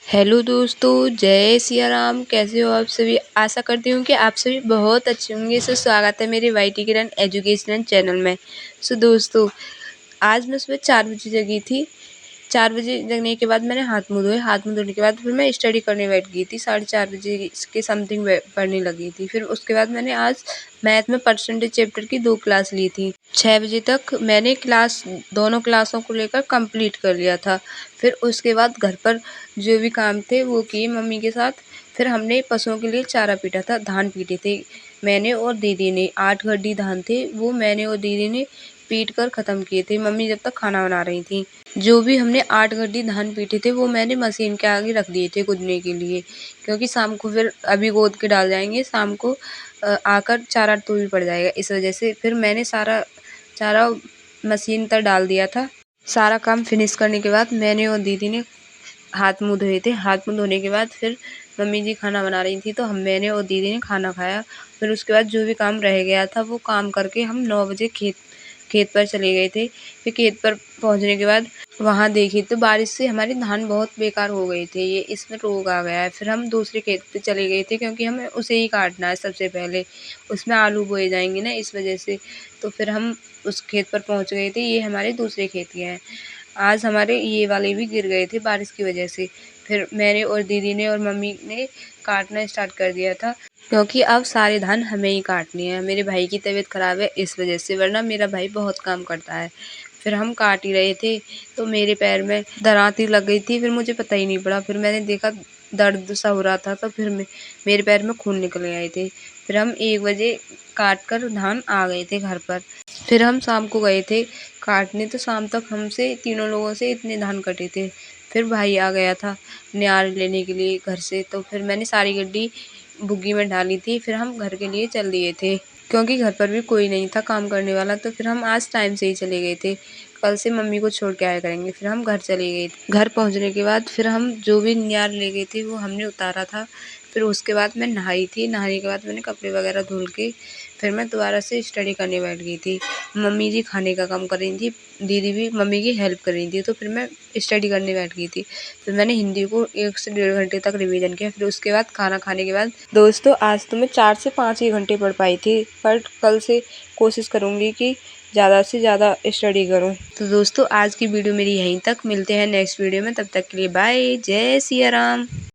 Hello दोस्तों, जय सिया राम। कैसे हो आप सभी? आशा करती हूँ कि आप सभी बहुत अच्छे होंगे। स्वागत है मेरे वाईटी किरण एजुकेशनल चैनल में। दोस्तों, आज मैं सुबह 4 बजे जगी थी। 4 बजे जगने के बाद मैंने हाथ मुँह धोए। हाथ मुँह धोने के बाद फिर मैं स्टडी करने बैठ गई थी। 4:30 बजे के समथिंग पढ़ने लगी थी। फिर उसके बाद मैंने आज मैथ में परसेंटेज चैप्टर की 2 क्लास ली थी। 6 बजे तक मैंने दोनों क्लासों को लेकर कंप्लीट कर लिया था। फिर उसके बाद घर पर जो भी काम थे वो किए मम्मी के साथ। फिर हमने पशुओं के लिए चारा पीटा था, धान पीटे थे मैंने और दीदी ने। 8 गड्डी धान थे, वो मैंने और दीदी ने पीट कर ख़त्म किए थे, मम्मी जब तक खाना बना रही थी। जो भी हमने 8 गड्डी धान पीटे थे वो मैंने मशीन के आगे रख दिए थे कूदने के लिए, क्योंकि शाम को फिर अभी गोद के डाल जाएंगे, शाम को आकर चारा तो भी पड़ जाएगा, इस वजह से फिर मैंने सारा चारा मशीन तक डाल दिया था। सारा काम फिनिश करने के बाद मैंने और दीदी ने हाथ मुँह धोए थे। हाथ मुँह धोने के बाद फिर मम्मी जी खाना बना रही थी, तो मैंने और दीदी ने खाना खाया। फिर उसके बाद जो भी काम रह गया था वो काम करके हम 9 बजे खेत पर चले गए थे। फिर खेत पर पहुंचने के बाद वहां देखी तो बारिश से हमारे धान बहुत बेकार हो गए थे, ये इसमें रोग आ गया है। फिर हम दूसरे खेत पे चले गए थे, क्योंकि हमें उसे ही काटना है सबसे पहले, उसमें आलू बोए जाएंगे ना, इस वजह से। तो फिर हम उस खेत पर पहुंच गए थे। ये हमारे दूसरे खेत के हैं। आज हमारे ये वाले भी गिर गए थे बारिश की वजह से। फिर मैंने और दीदी ने और मम्मी ने काटना स्टार्ट कर दिया था, क्योंकि अब सारे धान हमें ही काटने हैं। मेरे भाई की तबीयत ख़राब है इस वजह से, वरना मेरा भाई बहुत काम करता है। फिर हम काट ही रहे थे तो मेरे पैर में दरांती लग गई थी। फिर मुझे पता ही नहीं पड़ा, फिर मैंने देखा दर्द सा हो रहा था, तो फिर मेरे पैर में खून निकल आए थे। फिर हम 1 बजे काट कर धान आ गए थे घर पर। फिर हम शाम को गए थे काटने, तो शाम तक हमसे तीनों लोगों से इतने धान कटे थे। फिर भाई आ गया था न्यार लेने के लिए घर से, तो फिर मैंने सारी गड्डी बुग्गी में डाली थी। फिर हम घर के लिए चल दिए थे, क्योंकि घर पर भी कोई नहीं था काम करने वाला। तो फिर हम आज टाइम से ही चले गए थे, कल से मम्मी को छोड़ के आया करेंगे। फिर हम घर चले गए। घर पहुंचने के बाद फिर हम जो भी न्यार ले गए थे वो हमने उतारा था। फिर उसके बाद मैं नहाई थी। नहाने के बाद मैंने कपड़े वगैरह धुल के फिर मैं दोबारा से स्टडी करने बैठ गई थी। मम्मी जी खाने का काम कर रही थी, दीदी भी मम्मी की हेल्प कर रही थी, तो फिर मैं स्टडी करने बैठ गई थी। फिर मैंने हिंदी को 1 से 1.5 घंटे तक रिवीजन किया। फिर उसके बाद खाना खाने के बाद दोस्तों, आज तो मैं 4 से 5 ही घंटे पढ़ पाई थी, पर कल से कोशिश करूँगी कि ज़्यादा से ज़्यादा स्टडी करूँ। तो दोस्तों, आज की वीडियो मेरी यहीं तक। मिलते हैं नेक्स्ट वीडियो में, तब तक के लिए बाय। जय सिया राम।